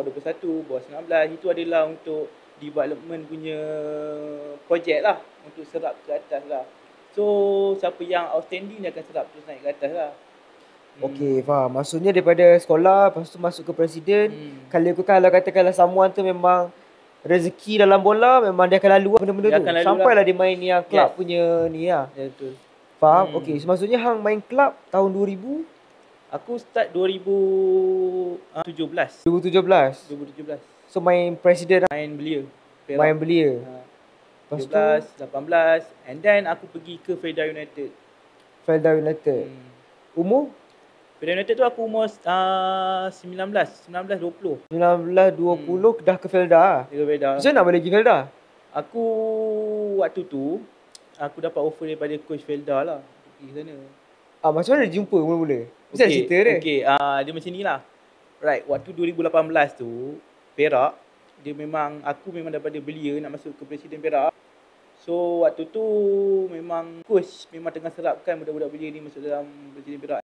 bawah 21, bawah 19. Itu adalah untuk development punya projek lah, untuk serap ke atas lah. So siapa yang outstanding dia akan serap terus naik ke atas lah. Okey, faham. Maksudnya daripada sekolah, lepas tu masuk ke presiden. Kalau katakanlah someone tu memang rezeki dalam bola, memang dia akan lalu lah benda-benda Dia tu. akan lalu Sampailah lah. dia main yang club Yes. punya ni lah. Ya, betul. Faham? Okey, so maksudnya hang main club tahun 2000? Aku start 2017. 2017? 2017. So main presiden lah. Main belia. Perak. Main belia. Lepas 17, 18. And then aku pergi ke Felda United. Felda United. Umur? Felda United tu aku umur 19, 20. 19-20 dah ke Felda lah. Ke Felda. Macam mana nak balik pergi Felda? Aku waktu tu aku dapat offer daripada coach Felda lah pergi sana. Macam mana dia jumpa mula-mula? Mesti ada cerita dia. Okay, dia macam ni lah. Right, waktu 2018 tu Perak, aku memang daripada belia nak masuk ke presiden Perak. So waktu tu memang coach memang tengah serapkan budak-budak belia ni masuk dalam presiden Perak.